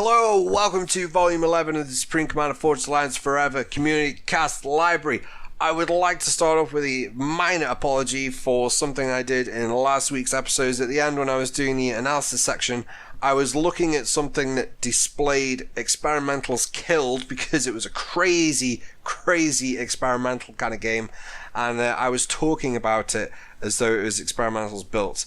Hello, welcome to Volume 11 of the Supreme Commander Forged Alliance Forever Community Cast Library. I would like to start off with a minor apology for something I did in last week's episodes. At the end, when I was doing the analysis section, I was looking at something that displayed experimentals killed because it was a crazy experimental kind of game, and I was talking about it as though it was experimentals built.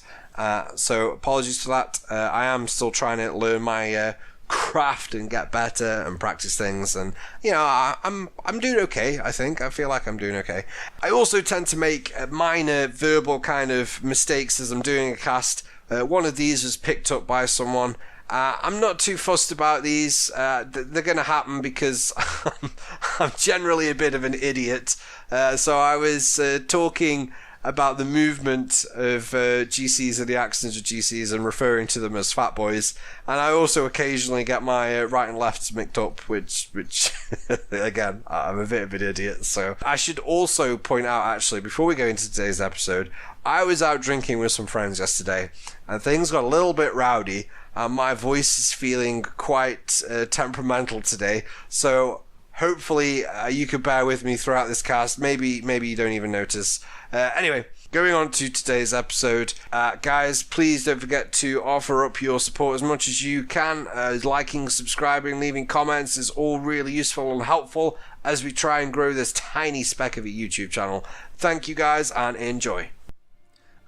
So apologies for that. I am still trying to learn my craft and get better and practice things, and you know, I'm doing okay. I feel like I'm doing okay. I also tend to make minor verbal kind of mistakes as I'm doing a cast. One of these was picked up by someone. I'm not too fussed about these. They're going to happen because I'm generally a bit of an idiot. So I was talking about the movement of GCs and the actions of GCs and referring to them as fat boys, and I also occasionally get my right and lefts mixed up, which again, I'm a bit of an idiot. So I should also point out, actually, before we go into today's episode, I was out drinking with some friends yesterday and things got a little bit rowdy and my voice is feeling quite temperamental today, so hopefully you could bear with me throughout this cast. Maybe you don't even notice. Anyway, going on to today's episode. Guys, please don't forget to offer up your support as much as you can. Liking, subscribing, leaving comments is all really useful and helpful as we try and grow this tiny speck of a YouTube channel. Thank you guys and enjoy.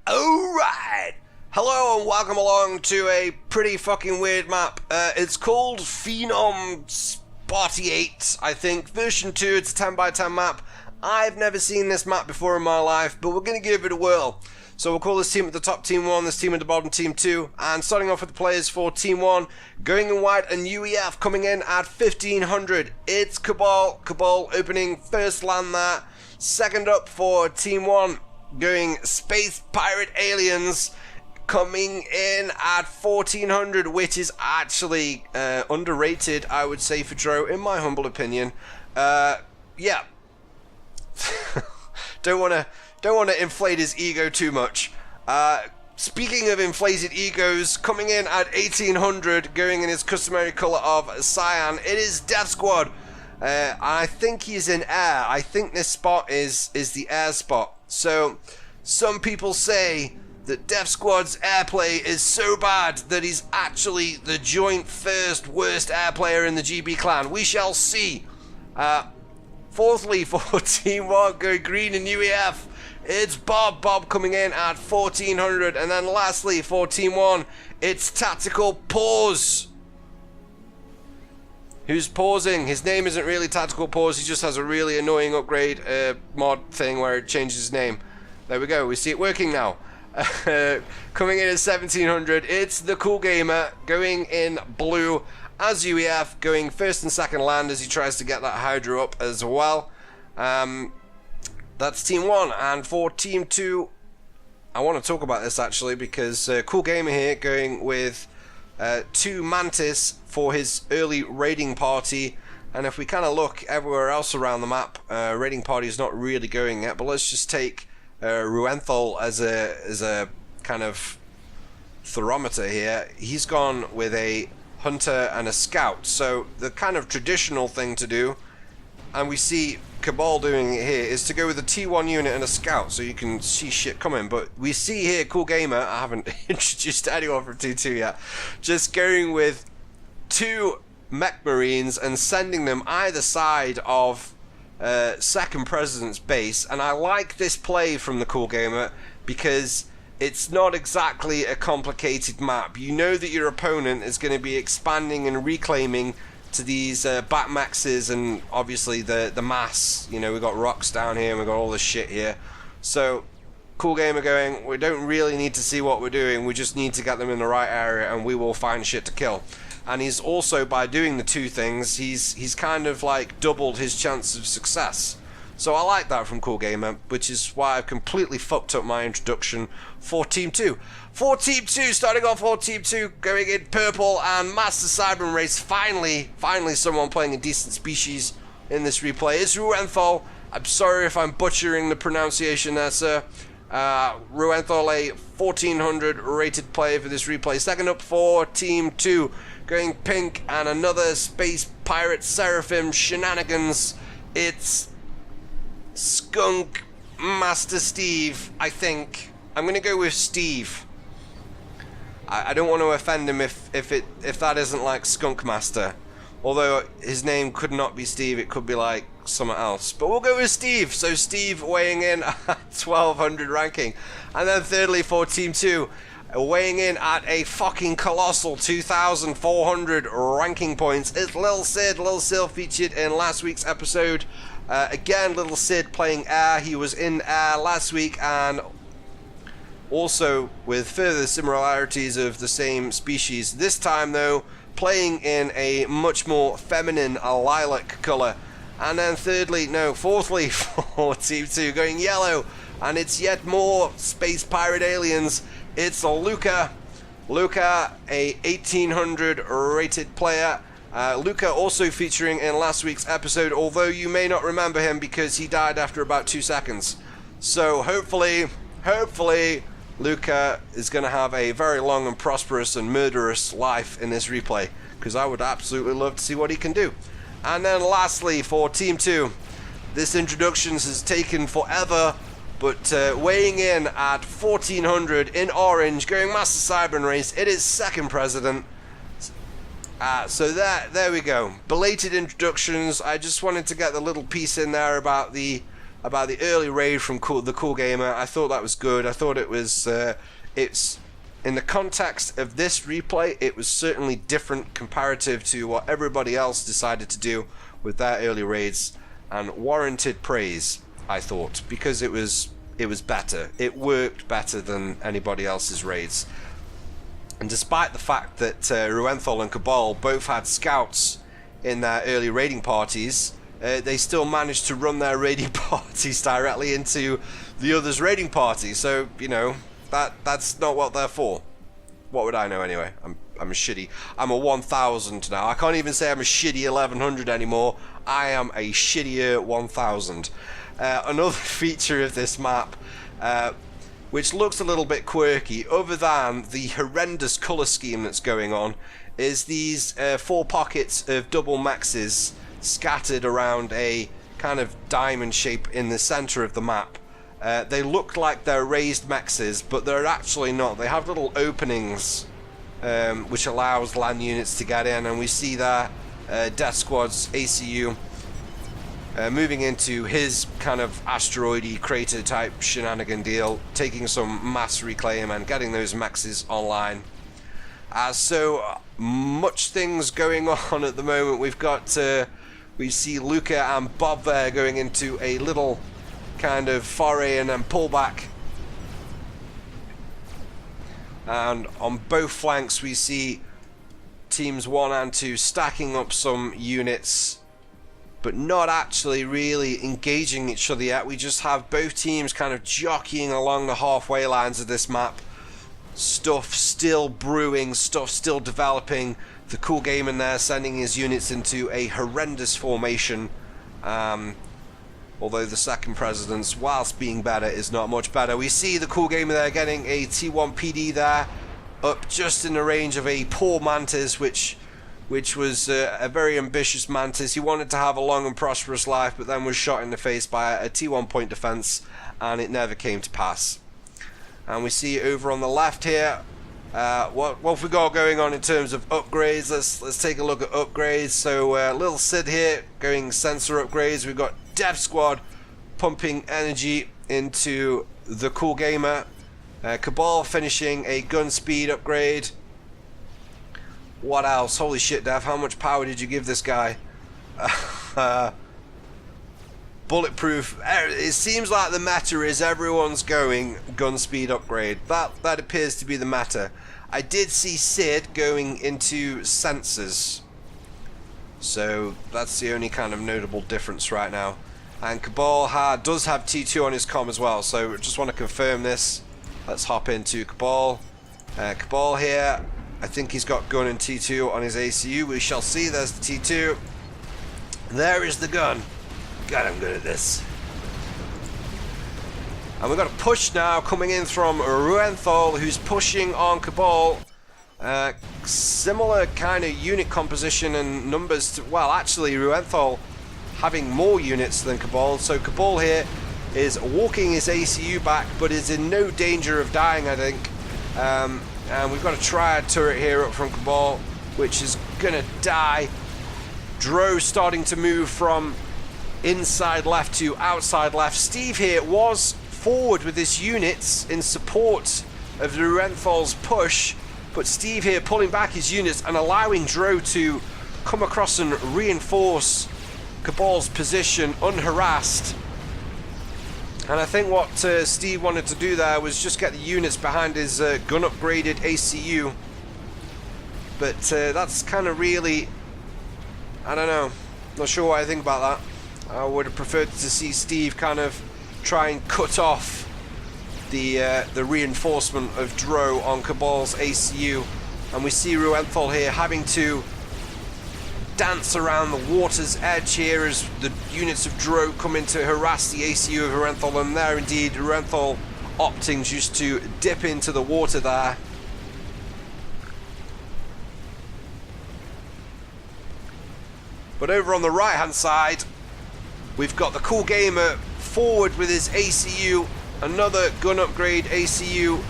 Alright! Hello and welcome along to a pretty fucking weird map. It's called Phenom 48, I think. Version 2, it's a 10x10 map. I've never seen this map before in my life, but we're going to give it a whirl. So we'll call this team at the top Team 1, this team at the bottom Team 2, and starting off with the players for Team 1, going in white and UEF coming in at 1500. It's Cabal. Cabal opening first land there. Second up for Team 1, going Space Pirate Aliens, coming in at 1400, which is actually underrated, I would say, for Dro, in my humble opinion. Yeah. don't want to inflate his ego too much. Speaking of inflated egos, coming in at 1800, going in his customary color of cyan, it is Death Squad. I think he's in air. I think this spot is the air spot. So some people say that Death Squad's airplay is so bad that he's actually the joint first worst air player in the GB clan. We shall see. Fourthly, for Team 1, going green and UEF, it's Bob. Bob coming in at 1400. And then lastly, for Team 1, it's Tactical Pause. Who's pausing? His name isn't really Tactical Pause, he just has a really annoying upgrade mod thing where it changes his name. There we go, we see it working now. Coming in at 1700, it's TheCoolGamer, going in blue as UEF, going first and second land as he tries to get that Hydra up as well. That's Team 1, and for Team 2, I want to talk about this actually because CoolGamer here going with 2 Mantis for his early raiding party, and if we kind of look everywhere else around the map, raiding party is not really going yet, but let's just take Reuenthal as a kind of thermometer here. He's gone with a hunter and a scout, so the kind of traditional thing to do, and we see Cabal doing it here, is to go with a T1 unit and a scout so you can see shit coming. But we see here CoolGamer, I haven't introduced anyone from T2 yet, just going with 2 mech marines and sending them either side of SecondPresident's base. And I like this play from the CoolGamer because it's not exactly a complicated map. You know that your opponent is going to be expanding and reclaiming to these back maxes and obviously the mass. You know, we've got rocks down here and we've got all this shit here. So CoolGamer going, we don't really need to see what we're doing, we just need to get them in the right area and we will find shit to kill. And he's also, by doing the 2 things, he's kind of like doubled his chance of success. So I like that from CoolGamer, which is why I've completely fucked up my introduction for Team 2. For Team 2, starting off for Team 2, going in purple and Master Cybran race. Finally someone playing a decent species in this replay. It's Reuenthal. I'm sorry if I'm butchering the pronunciation there, sir. Reuenthal, a 1400 rated player for this replay. Second up for Team 2, going pink, and another space pirate Seraphim shenanigans. It's SknkMstrSte, I think. I'm gonna go with Steve. I don't want to offend him if that isn't like SknkMaster. Although his name could not be Steve, it could be like something else. But we'll go with Steve. So Steve weighing in at 1200 ranking. And then thirdly for Team 2, weighing in at a fucking colossal 2,400 ranking points, it's lilSid. lilSidlil featured in last week's episode. Again, lilSid playing air. He was in air last week, and also with further similarities of the same species. This time though, playing in a much more feminine lilac colour. And then fourthly for Team 2, going yellow, and it's yet more space pirate aliens. It's Lyuker. Lyuker, a 1800 rated player. Lyuker also featuring in last week's episode, although you may not remember him because he died after about 2 seconds. So hopefully Lyuker is going to have a very long and prosperous and murderous life in this replay, because I would absolutely love to see what he can do. And then lastly for Team 2, this introduction has taken forever, but weighing in at 1400 in orange, going Master Cybran race, it is SecondPresident. So there we go. Belated introductions. I just wanted to get the little piece in there about the early raid from TheCoolGamer. I thought that was good. I thought it was, it's, in the context of this replay, it was certainly different comparative to what everybody else decided to do with their early raids, and warranted praise, I thought, because it was better. It worked better than anybody else's raids. And despite the fact that Reuenthal and Cabal both had scouts in their early raiding parties, they still managed to run their raiding parties directly into the other's raiding party. So, you know, that's not what they're for. What would I know anyway? I'm a shitty. I'm a 1000 now. I can't even say I'm a shitty 1100 anymore. I am a shittier 1000. Another feature of this map, which looks a little bit quirky, other than the horrendous colour scheme that's going on, is these 4 pockets of double mexes scattered around a kind of diamond shape in the center of the map. They look like they're raised mexes, but they're actually not. They have little openings which allows land units to get in, and we see there Death Squad's ACU moving into his kind of asteroidy crater type shenanigan deal, taking some mass reclaim and getting those mexes online. So much things going on at the moment. We've got we see Lyuker and Bob there going into a little kind of foray and then pullback, and on both flanks we see teams 1 and 2 stacking up some units, but not actually really engaging each other yet. We just have both teams kind of jockeying along the halfway lines of this map. Stuff still brewing, stuff still developing. TheCoolGamer there sending his units into a horrendous formation. Although the SecondPresident's, whilst being better, is not much better. We see TheCoolGamer there getting a T1 PD there, up just in the range of a poor Mantis, which was a very ambitious Mantis. He wanted to have a long and prosperous life, but then was shot in the face by a T1 point defense, and it never came to pass. And we see over on the left here, what have we got going on in terms of upgrades? Let's take a look at upgrades. So lilSid here going sensor upgrades. We've got Death Squad pumping energy into TheCoolGamer. Cabal finishing a gun speed upgrade. What else? Holy shit, Dev, how much power did you give this guy? Bulletproof. It seems like the meta is everyone's going gun speed upgrade. That appears to be the meta. I did see Sid going into sensors, so that's the only kind of notable difference right now. And Cabal does have T2 on his comm as well, so just want to confirm this. Let's hop into Cabal. Cabal here, I think he's got gun and T2 on his ACU. We shall see. There's the T2. There is the gun. God, I'm good at this. And we've got a push now coming in from Reuenthal, who's pushing on Cabal. Similar kind of unit composition and numbers to, well, actually Reuenthal having more units than Cabal. So Cabal here is walking his ACU back, but is in no danger of dying, I think. And we've got a triad turret here up from Cabal, which is gonna die. Dro starting to move from inside left to outside left. Steve here was forward with his units in support of Reuenthal's push, but Steve here pulling back his units and allowing Dro to come across and reinforce Cabal's position unharassed. And I think what Steve wanted to do there was just get the units behind his gun upgraded ACU. But that's kind of really, I don't know, not sure what I think about that. I would have preferred to see Steve kind of try and cut off the reinforcement of Dro on Cabal's ACU. And we see Reuenthal here having to dance around the water's edge here as the units of Dro come in to harass the ACU of Reuenthal, and there indeed Reuenthal opting just to dip into the water there. But over on the right hand side we've got TheCoolGamer forward with his ACU, another gun upgrade ACU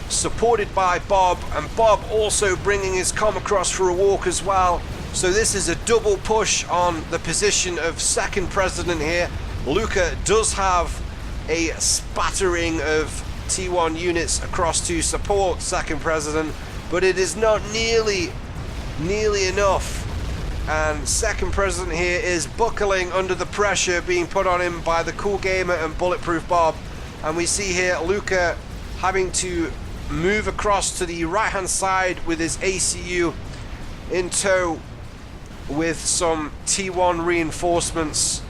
supported by Bob, and Bob also bringing his comm across for a walk as well. So this is a double push on the position of SecondPresident here. Lyuker does have a spattering of T1 units across to support SecondPresident, but it is not nearly enough. And SecondPresident here is buckling under the pressure being put on him by TheCoolGamer and Bulletproof Bob. And we see here Lyuker having to move across to the right hand side with his ACU in tow with some T1 reinforcements,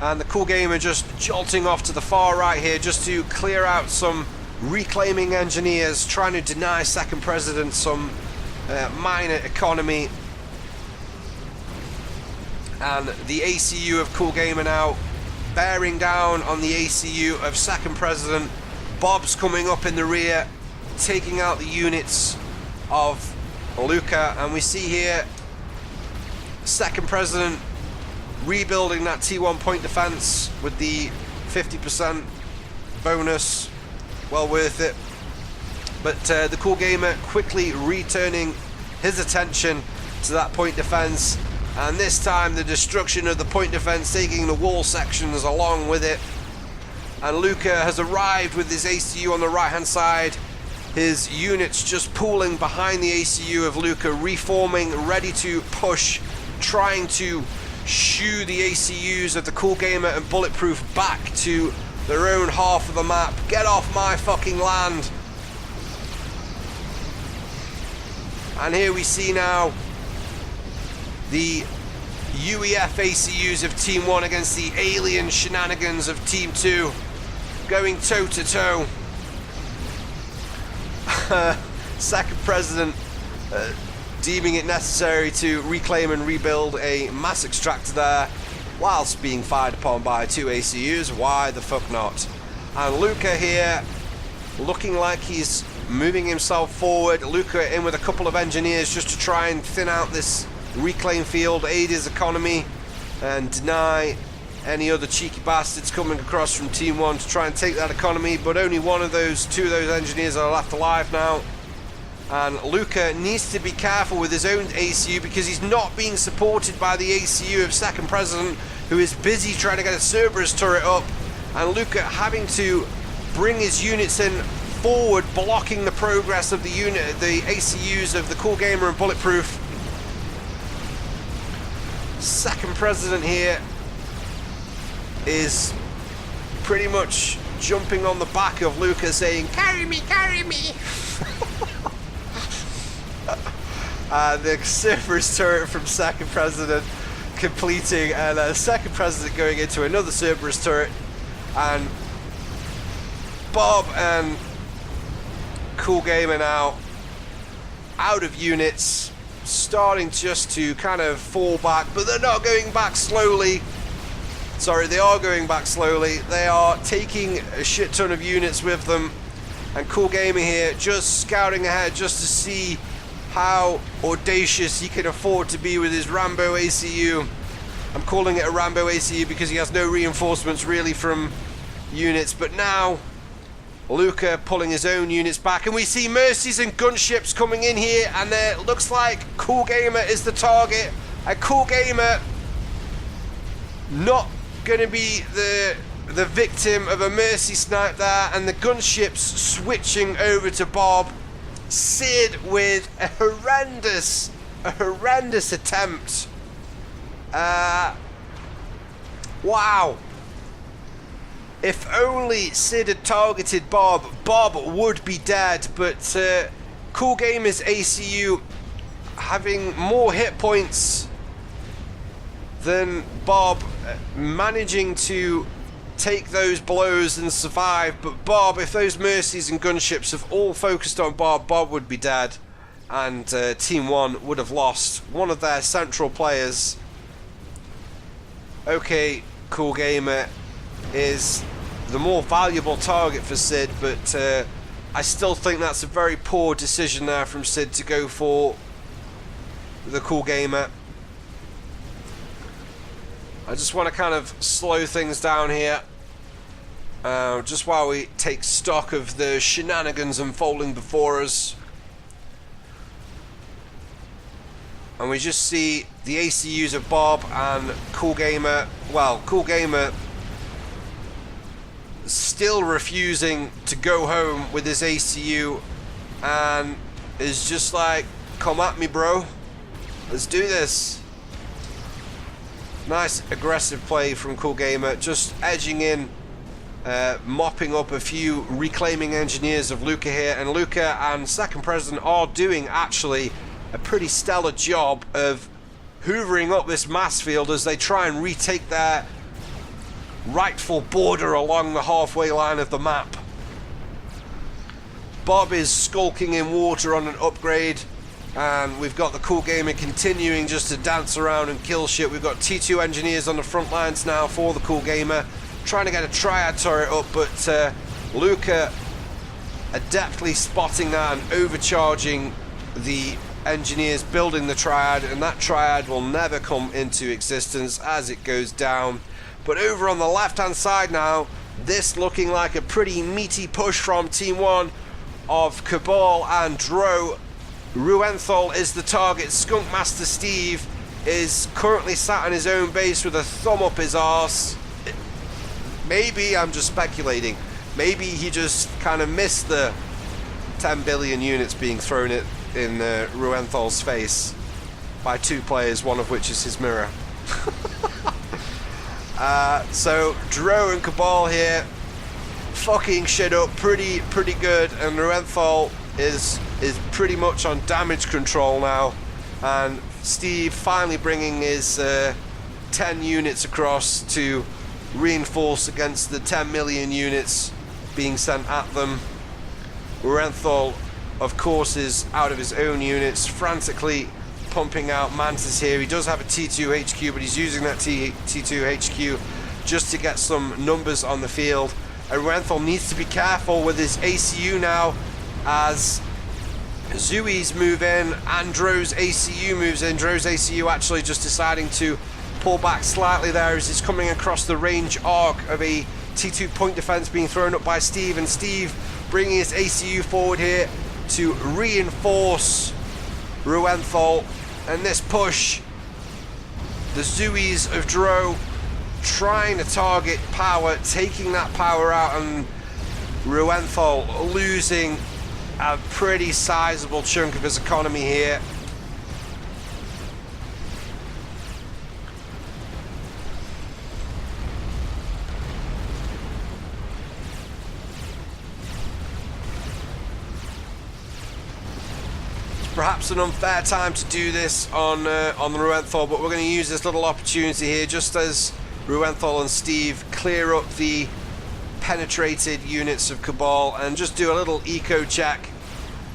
and TheCoolGamer just jolting off to the far right here just to clear out some reclaiming engineers, trying to deny SecondPresident some minor economy. And the ACU of CoolGamer now bearing down on the ACU of SecondPresident. Bob's coming up in the rear, taking out the units of Lyuker, and we see here SecondPresident rebuilding that T1 point defense with the 50% bonus, well worth it. But TheCoolGamer quickly returning his attention to that point defense, and this time the destruction of the point defense taking the wall sections along with it. And Lyuker has arrived with his ACU on the right hand side, his units just pooling behind the ACU of Lyuker, reforming, ready to push, trying to shoo the ACUs of TheCoolGamer and Bulletproof back to their own half of the map. Get off my fucking land. And here we see now the UEF ACUs of Team 1 against the alien shenanigans of Team 2, going toe to toe. SecondPresident deeming it necessary to reclaim and rebuild a mass extractor there whilst being fired upon by two ACUs. Why the fuck not? And Lyuker here looking like he's moving himself forward. Lyuker in with a couple of engineers just to try and thin out this reclaim field, aid his economy and deny any other cheeky bastards coming across from Team 1 to try and take that economy. But only two of those engineers are left alive now. And Lyuker needs to be careful with his own ACU because he's not being supported by the ACU of SecondPresident, who is busy trying to get a Cerberus turret up. And Lyuker having to bring his units in forward, blocking the progress of the ACUs of TheCoolGamer and Bulletproof. SecondPresident here is pretty much jumping on the back of Lyuker saying, "Carry me, carry me." The Cerberus turret from SecondPresident completing, and SecondPresident going into another Cerberus turret, and Bob and CoolGamer now out of units, starting just to kind of fall back, but they're not going back slowly. Sorry, they are going back slowly. They are taking a shit ton of units with them, And TheCoolGamer here just scouting ahead just to see how audacious he can afford to be with his Rambo ACU. I'm calling it a Rambo ACU because he has no reinforcements really from units, but now Lyuker pulling his own units back, and we see Mercies and gunships coming in here, and it looks like TheCoolGamer is the target. And TheCoolGamer not going to be the victim of a Mercy snipe there, and the gunships switching over to Bob. Sid with a horrendous attempt. Wow. If only Sid had targeted Bob, Bob would be dead, but TheCoolGamer's ACU having more hit points than Bob, managing to take those blows and survive. But Bob, if those Mercies and gunships have all focused on Bob, Bob would be dead, and Team 1 would have lost one of their central players. Okay, TheCoolGamer is the more valuable target for Sid, but I still think that's a very poor decision there from Sid to go for TheCoolGamer. I just want to kind of slow things down here, just while we take stock of the shenanigans unfolding before us. And we just see the ACUs of Bob and TheCoolGamer. Well, TheCoolGamer still refusing to go home with his ACU, and is just like, come at me, bro. Let's do this. Nice aggressive play from TheCoolGamer, just edging in, mopping up a few reclaiming engineers of Lyuker here, and Lyuker and SecondPresident are doing actually a pretty stellar job of hoovering up this mass field as they try and retake their rightful border along the halfway line of the map. Bob is skulking in water on an upgrade, and we've got TheCoolGamer continuing just to dance around and kill shit. We've got T2 engineers on the front lines now for TheCoolGamer, trying to get a triad turret up, but Lyuker adeptly spotting that and overcharging the engineers building the triad, and that triad will never come into existence as it goes down. But over on the left hand side now, this looking like a pretty meaty push from Team 1 of Cabal and Dro. Reuenthal is the target. SknkMstrSte is currently sat on his own base with a thumb up his arse. Maybe, I'm just speculating, maybe he just kind of missed the 10 billion units being thrown in Reuenthal's face by two players, one of which is his mirror. So Dro and Cabal here fucking shit up pretty good, and Reuenthal is pretty much on damage control now, and Steve finally bringing his 10 units across to reinforce against the 10 million units being sent at them. Reuenthal, of course, is out of his own units, frantically pumping out Mantis here. He does have a T2 HQ, but he's using that T2 HQ just to get some numbers on the field. And Reuenthal needs to be careful with his ACU now, as Zooey's move in and Dro's ACU moves in. Dro's ACU actually just deciding to pull back slightly there as he's coming across the range arc of a T2 point defense being thrown up by Steve, and Steve bringing his ACU forward here to reinforce Reuenthal. And this push, the Zooeys of Dro trying to target power, taking that power out, and Reuenthal losing a pretty sizable chunk of his economy here. Perhaps an unfair time to do this on the Reuenthal, but we're going to use this little opportunity here just as Reuenthal and Steve clear up the penetrated units of Cabal and just do a little eco check.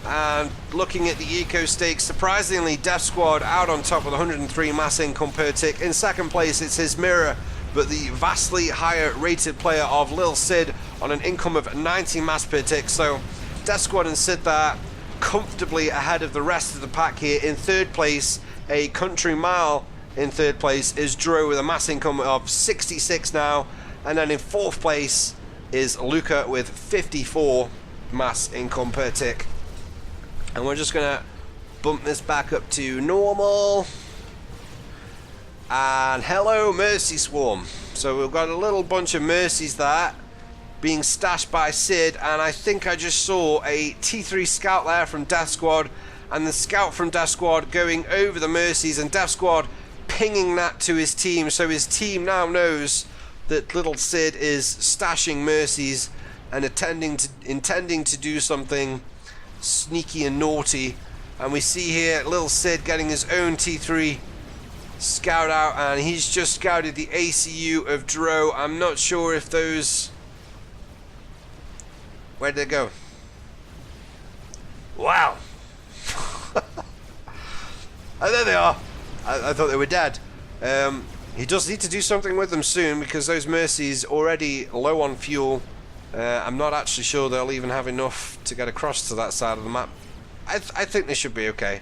And looking at the eco stakes, surprisingly Death Squad out on top with 103 mass income per tick. In second place it's his mirror, but the vastly higher rated player of lilSid on an income of 90 mass per tick. So Death Squad and Sid there comfortably ahead of the rest of the pack here. In third place, a country mile in third place, is Dro with a mass income of 66 now. And then in fourth place is Lyuker with 54 mass income per tick. And we're just going to bump this back up to normal. And hello, Mercy Swarm. So we've got a little bunch of Mercies there being stashed by Sid, and I think I just saw a T3 scout there from Death Squad, and the scout from Death Squad going over the Mercies, and Death Squad pinging that to his team, so his team now knows that little Sid is stashing Mercies and intending to do something sneaky and naughty. And we see here little Sid getting his own T3 scout out, and he's just scouted the ACU of Dro. I'm not sure if those... Where'd they go? Wow. Oh, there they are. I thought they were dead. He does need to do something with them soon, because those Mercies already low on fuel. I'm not actually sure they'll even have enough to get across to that side of the map. I think they should be okay.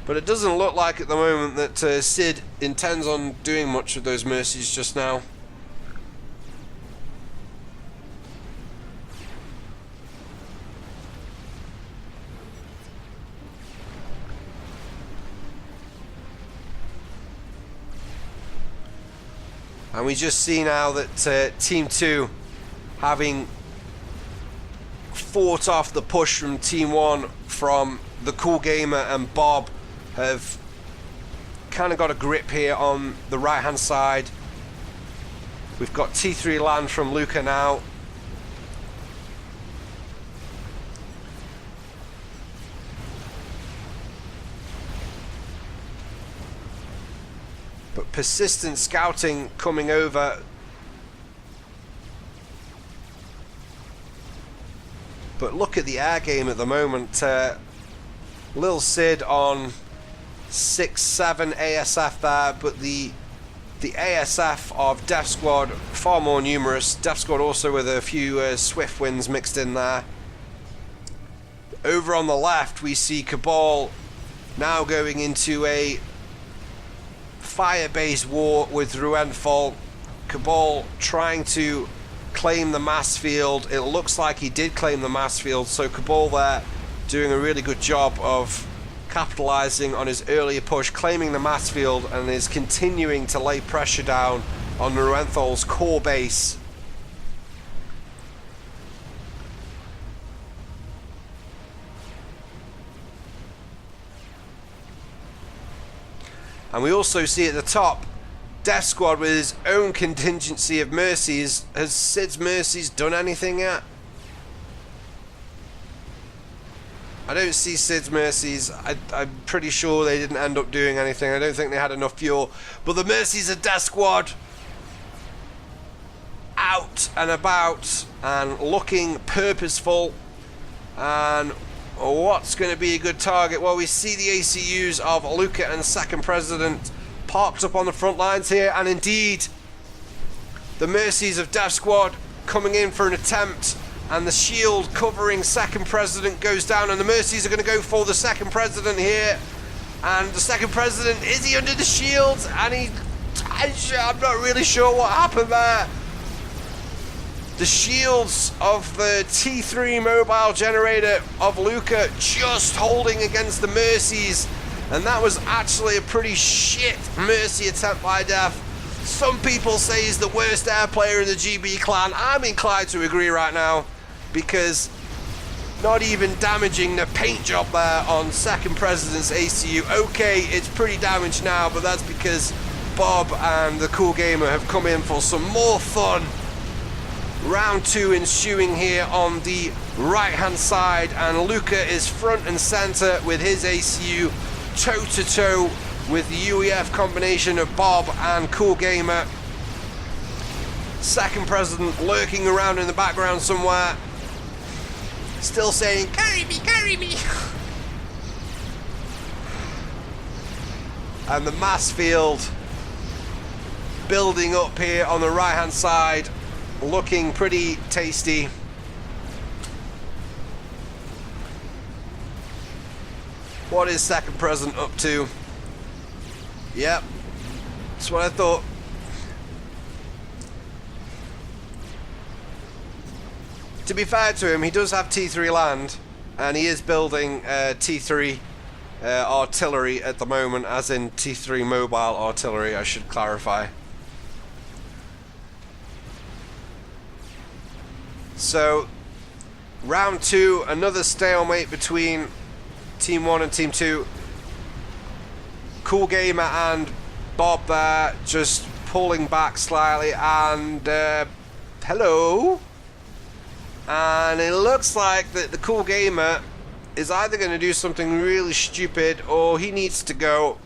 But it doesn't look like at the moment that Sid intends on doing much with those Mercies just now. And we just see now that Team 2, having fought off the push from Team 1 from TheCoolGamer and Bob, have kind of got a grip here on the right hand side. We've got T3 land from Lyuker now. But persistent scouting coming over. But look at the air game at the moment. Lil Sid on 6-7 ASF there, but the ASF of Death Squad far more numerous. Death Squad also with a few swift wins mixed in there. Over on the left we see Cabal now going into a fire-based war with Reuenthal. Cabal trying to claim the mass field. It looks like he did claim the mass field, so Cabal there doing a really good job of capitalizing on his earlier push, claiming the mass field, and is continuing to lay pressure down on Reuenthal's core base. And we also see at the top Death Squad with his own contingency of Mercies. Has Sid's Mercies done anything yet? I don't see Sid's Mercies. I'm pretty sure they didn't end up doing anything. I don't think they had enough fuel. But the Mercies of Death Squad out and about and looking purposeful. And what's going to be a good target? Well, we see the ACUs of Lyuker and SecondPresident parked up on the front lines here, and indeed the Mercies of Death Squad coming in for an attempt, and the shield covering SecondPresident goes down, and the Mercies are going to go for the SecondPresident here, and the SecondPresident, is he under the shield? And I'm not really sure what happened there. The shields of the T3 mobile generator of Lyuker just holding against the Mercies, and that was actually a pretty shit Mercy attempt by Death. Some people say he's the worst air player in the GB clan. I'm inclined to agree right now, because not even damaging the paint job there on SecondPresident's ACU. Okay, it's pretty damaged now, but that's because Bob and TheCoolGamer have come in for some more fun. Round 2 ensuing here on the right hand side, and Lyuker is front and center with his ACU toe to toe with the UEF combination of Bob and TheCoolGamer. SecondPresident lurking around in the background somewhere, still saying, "Carry me, carry me." And the mass field building up here on the right hand side, looking pretty tasty. What is SecondPresident up to? Yep, that's what I thought. To be fair to him, he does have T3 land, and he is building T3 artillery at the moment, as in T3 mobile artillery, I should clarify. So, round 2, another stalemate between Team 1 and Team 2. TheCoolGamer and Bob there just pulling back slightly, and hello. And it looks like that TheCoolGamer is either going to do something really stupid, or he needs to go.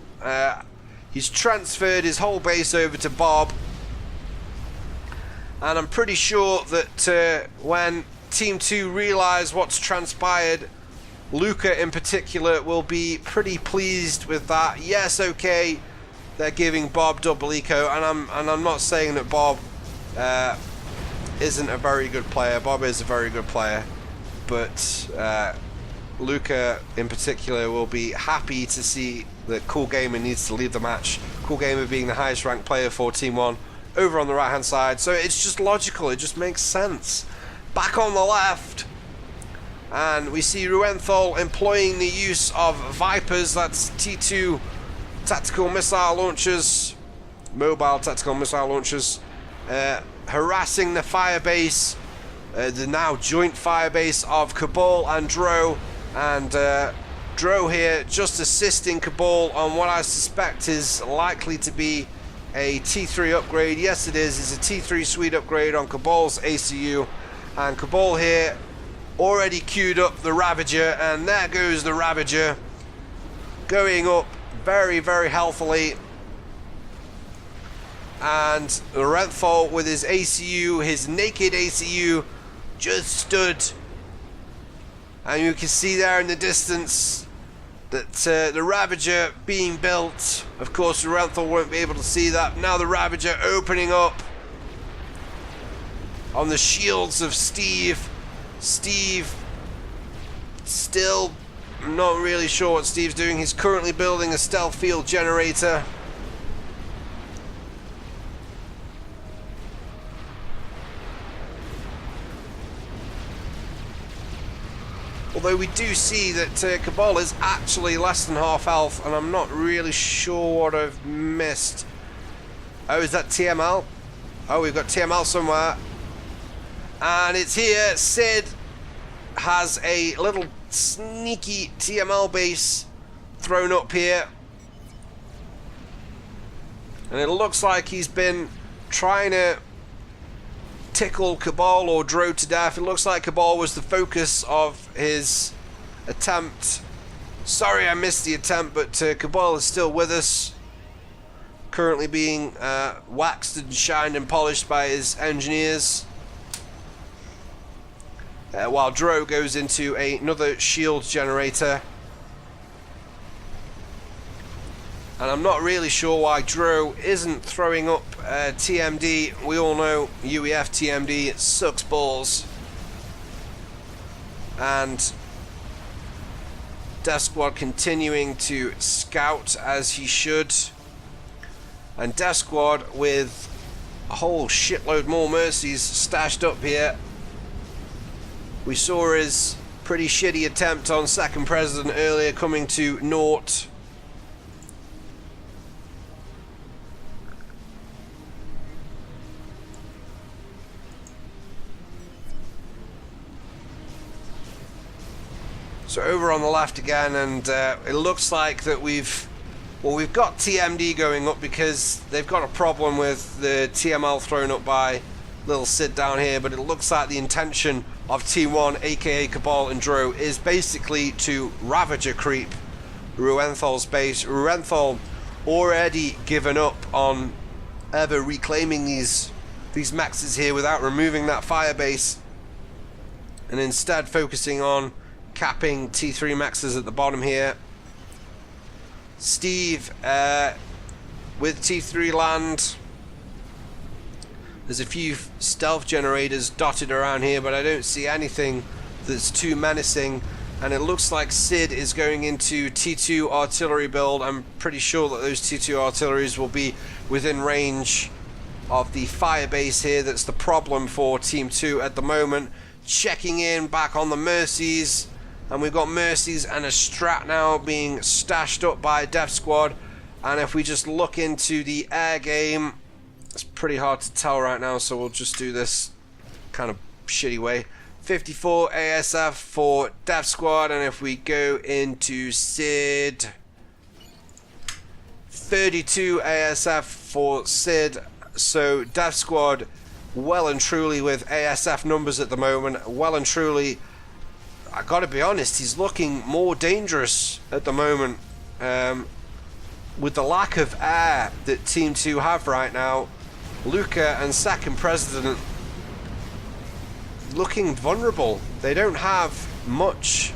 He's transferred his whole base over to Bob, and I'm pretty sure that when Team 2 realise what's transpired, Lyuker in particular will be pretty pleased with that. Yes, okay, they're giving Bob double eco, and I'm not saying that Bob isn't a very good player. Bob is a very good player, but Lyuker in particular will be happy to see that TheCoolGamer needs to leave the match. TheCoolGamer being the highest ranked player for Team 1 over on the right hand side, so it's just logical, it just makes sense. Back on the left, and we see Reuenthal employing the use of Vipers, that's T2 tactical missile launchers, mobile tactical missile launchers, harassing the firebase, the now joint firebase of Cabal and Dro, and Dro here just assisting Cabal on what I suspect is likely to be a T3 upgrade. Yes, it is. It's a T3 suite upgrade on Cabal's ACU, and Cabal here already queued up the Ravager, and there goes the Ravager going up very, very healthily. And Reuenthal with his ACU, his naked ACU, just stood, and you can see there in the distance that the Ravager being built. Of course, Reuenthal won't be able to see that. Now the Ravager opening up on the shields of Steve. Steve, still not really sure what Steve's doing. He's currently building a stealth field generator. Although we do see that Cabal is actually less than half health, and I'm not really sure what I've missed. Oh, is that TML? Oh, we've got TML somewhere. And it's here. Sid has a little sneaky TML base thrown up here. And it looks like he's been trying to tickle Cabal or Dro to death. It looks like Cabal was the focus of his attempt. Sorry I missed the attempt, but Cabal is still with us, currently being waxed and shined and polished by his engineers, while Dro goes into another shield generator. And I'm not really sure why Dro isn't throwing up TMD. We all know UEF TMD sucks balls. And Death Squad continuing to scout as he should. And Death Squad with a whole shitload more mercies stashed up here. We saw his pretty shitty attempt on SecondPresident earlier coming to naught. So over on the left again, and it looks like that we've got TMD going up because they've got a problem with the TML thrown up by lilSidlil down here, but it looks like the intention of Team 1, aka Cabal and Dro, is basically to Ravager creep Reuenthal's base. Reuenthal already given up on ever reclaiming these maxes here without removing that fire base, and instead focusing on capping T3 maxes at the bottom here. Steve with T3 land. There's a few stealth generators dotted around here, but I don't see anything that's too menacing. And it looks like Sid is going into T2 artillery build. I'm pretty sure that those T2 artilleries will be within range of the fire base here. That's the problem for Team 2 at the moment. Checking in back on the Mercies. And we've got Mercies and a Strat now being stashed up by Death Squad. And if we just look into the air game, it's pretty hard to tell right now, so we'll just do this kind of shitty way. 54 ASF for Death Squad, and if we go into Sid, 32 ASF for Sid. So Death Squad well and truly with ASF numbers at the moment. Well and truly, I gotta be honest, he's looking more dangerous at the moment. With the lack of air that Team 2 have right now, Lyuker and SecondPresident looking vulnerable. They don't have much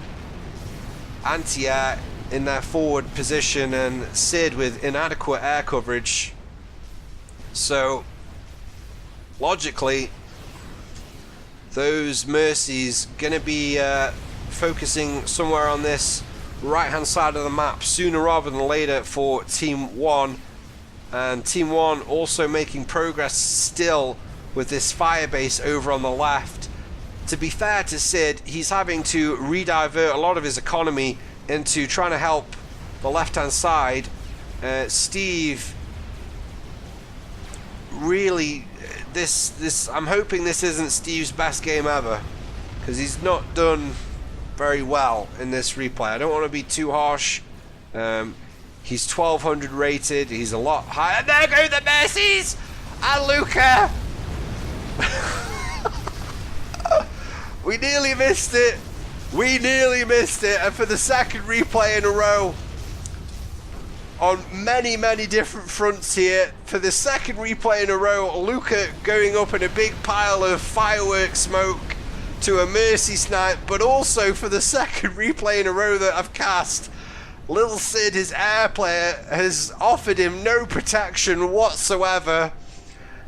anti-air in their forward position, and Sid with inadequate air coverage. So logically, those Mercies gonna be focusing somewhere on this right hand side of the map sooner rather than later for Team 1. And Team 1 also making progress still with this fire base over on the left. To be fair to Sid, he's having to redivert a lot of his economy into trying to help the left hand side. Steve really, I'm hoping this isn't Steve's best game ever, because he's not done very well in this replay. I don't want to be too harsh. He's 1200 rated. He's a lot higher. There go the Mercies and Lyuker. We nearly missed it. We nearly missed it. And for the second replay in a row, on many, many different fronts here, for the second replay in a row, Lyuker going up in a big pile of fireworks smoke to a Mercy snipe, but also for the second replay in a row that I've cast, lilSid, his air player, has offered him no protection whatsoever.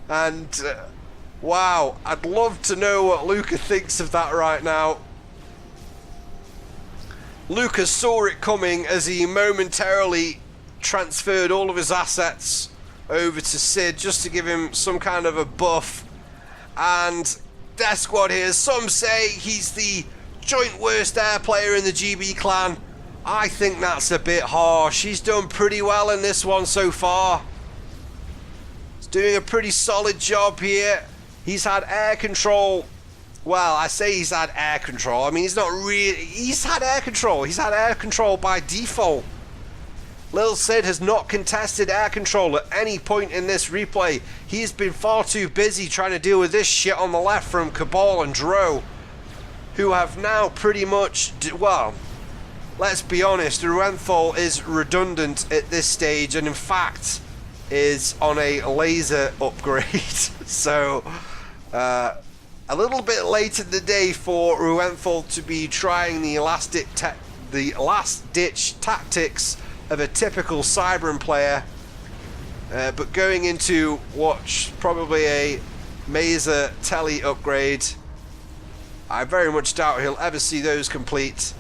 And wow, I'd love to know what Lyuker thinks of that right now. Lyuker saw it coming as he momentarily transferred all of his assets over to Sid just to give him some kind of a buff. And Death Squad here, some say he's the joint worst air player in the GB clan. I think that's a bit harsh. He's done pretty well in this one so far. He's doing a pretty solid job here. He's had air control. Well, I say he's had air control. I mean, he's not really... He's had air control. He's had air control by default. lilSid has not contested air control at any point in this replay. He's been far too busy trying to deal with this shit on the left from Cabal and Dro, who have now pretty much... Well, let's be honest, Reuenthal is redundant at this stage, and in fact is on a laser upgrade. So a little bit late in the day for Reuenthal to be trying the last ditch tactics of a typical Cybran player, but going into what's probably a Mazer Telly upgrade. I very much doubt he'll ever see those complete.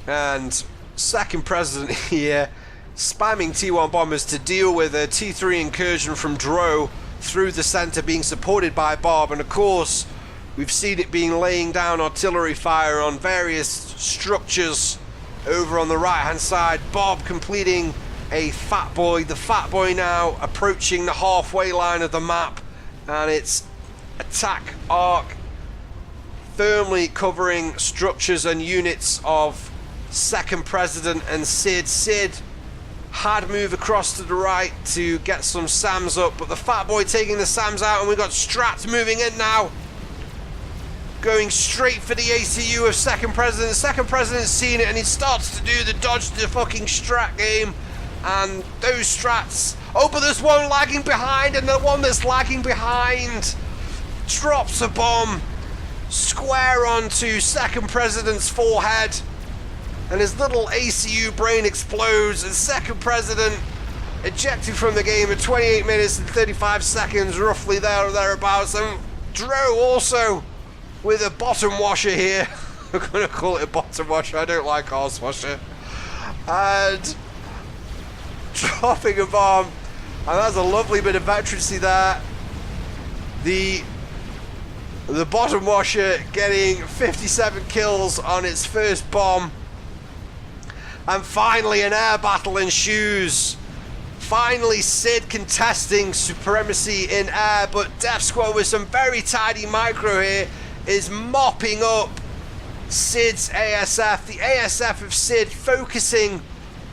And SecondPresident here spamming T1 bombers to deal with a T3 incursion from Dro through the center, being supported by Bob. And of course we've seen it being laying down artillery fire on various structures over on the right hand side. Bob completing a Fat Boy, the Fat Boy now approaching the halfway line of the map, and it's attack arc firmly covering structures and units of SecondPresident and Sid. Sid had moved across to the right to get some SAMs up, but the Fat Boy taking the SAMs out, and we've got Strats moving in now, going straight for the ACU of SecondPresident. SecondPresident's seen it, and he starts to do the dodge the fucking Strat game, and those Strats... Oh, but there's one lagging behind, and the one that's lagging behind drops a bomb square onto SecondPresident's forehead, and his little ACU brain explodes, and SecondPresident ejected from the game at 28 minutes and 35 seconds, roughly there or thereabouts. And Dro also with a bottom washer here. I'm going to call it a bottom washer. I don't like horse washer. And dropping a bomb. And that's a lovely bit of veterancy there. The bottom washer getting 57 kills on its first bomb. And finally an air battle ensues. Finally Sid contesting supremacy in air, but Death Squad with some very tidy micro here is mopping up Sid's ASF. The ASF of Sid focusing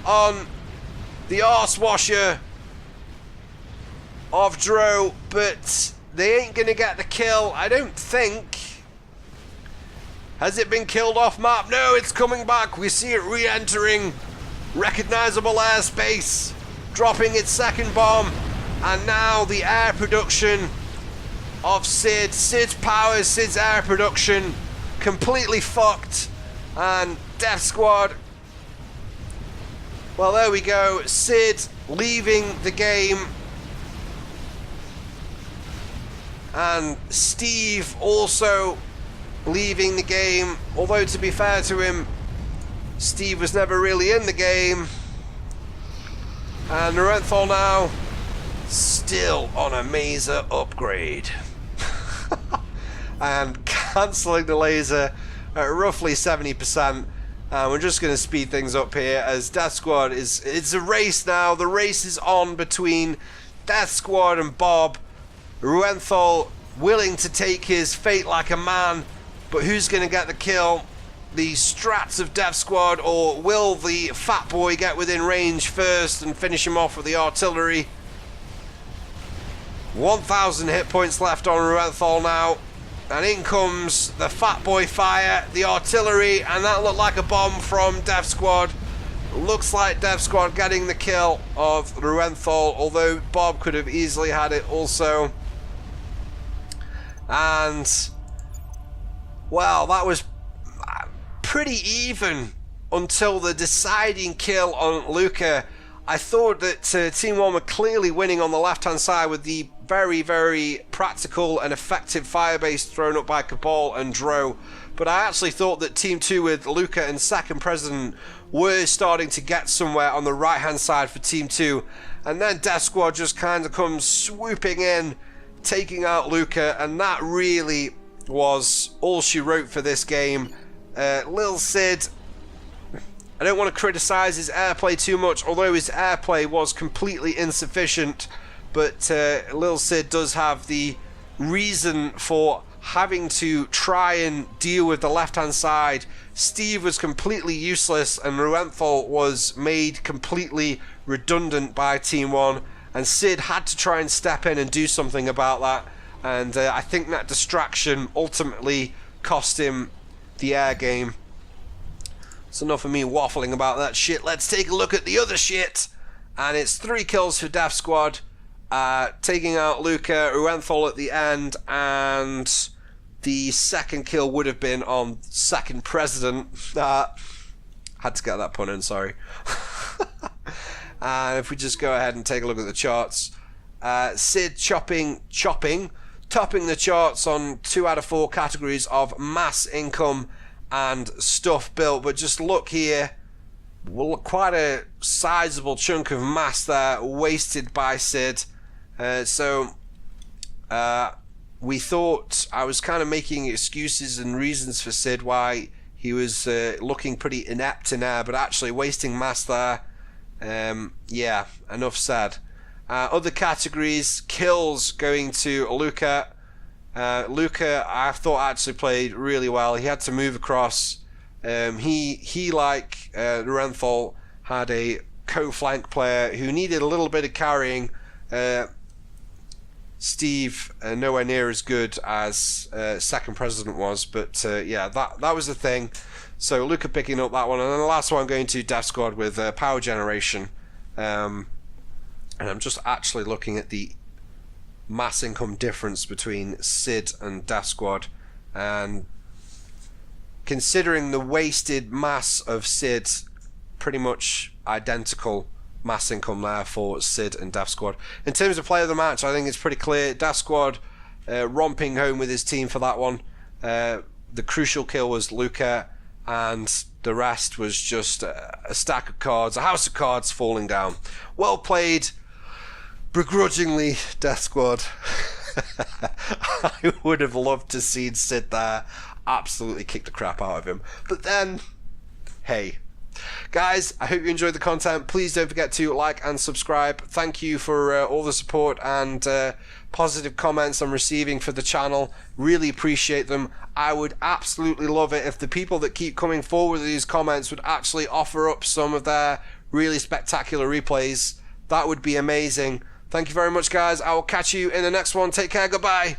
on the arse washer of Dro, but they ain't gonna get the kill, I don't think. Has it been killed off map? No, it's coming back. We see it re-entering recognizable airspace, dropping its second bomb, and now the air production of Sid. Sid's powers, Sid's air production completely fucked, and Death Squad, well, there we go. Sid leaving the game, and Steve also leaving the game, although to be fair to him, Steve was never really in the game. And Reuenthal now still on a Mazer upgrade. And cancelling the laser at roughly 70%. We're just going to speed things up here as Death Squad it's a race now. The race is on between Death Squad and Bob. Reuenthal willing to take his fate like a man, but who's going to get the kill? The strats of Death Squad, or will the fat boy get within range first and finish him off with the artillery? 1,000 hit points left on Reuenthal now, and in comes the fat boy fire, the artillery, and that looked like a bomb from Death Squad. Looks like Death Squad getting the kill of Reuenthal, although Bob could have easily had it also. And well, that was pretty even until the deciding kill on Lyuker. I thought that Team 1 were clearly winning on the left-hand side with the very, very practical and effective firebase thrown up by Cabal and Dro. But I actually thought that Team 2 with Lyuker and SecondPresident were starting to get somewhere on the right-hand side for Team 2. And then Death Squad just kind of comes swooping in, taking out Lyuker, and that really was all she wrote for this game. Lil Sid, I don't want to criticize his airplay too much, although his airplay was completely insufficient, but Lil Sid does have the reason for having to try and deal with the left hand side. Steve was completely useless and Reuenthal was made completely redundant by Team 1, and Sid had to try and step in and do something about that, and I think that distraction ultimately cost him the air game. It's enough of me waffling about that shit. Let's take a look at the other shit, and it's 3 kills for Death Squad, taking out Lyuker, Reuenthal at the end, and the second kill would have been on SecondPresident. Had to get that pun in, sorry. And if we just go ahead and take a look at the charts, Sid topping the charts on 2 out of 4 categories of mass income and stuff built. But just look here, quite a sizable chunk of mass there wasted by Sid. We thought I was kind of making excuses and reasons for Sid why he was looking pretty inept in air, but actually wasting mass there. Yeah, enough said. Other categories, kills going to Lyuker. Lyuker, I thought, actually played really well. He had to move across. He like Reuenthal, had a co-flank player who needed a little bit of carrying. Steve, nowhere near as good as SecondPresident was, but yeah, that was the thing. So Lyuker picking up that one, and then the last one going to Death Squad with power generation. And I'm just actually looking at the mass income difference between Sid and Death Squad, and considering the wasted mass of Sid, pretty much identical mass income there for Sid and Death Squad. In terms of player of the match, I think it's pretty clear. Death Squad romping home with his team for that one. The crucial kill was Lyuker, and the rest was just a stack of cards, a house of cards falling down. Well played, begrudgingly, Death Squad. I would have loved to see Sid there absolutely kick the crap out of him. But then, hey. Guys, I hope you enjoyed the content. Please don't forget to like and subscribe. Thank you for all the support and positive comments I'm receiving for the channel. Really appreciate them. I would absolutely love it if the people that keep coming forward with these comments would actually offer up some of their really spectacular replays. That would be amazing. Thank you very much, guys. I will catch you in the next one. Take care. Goodbye.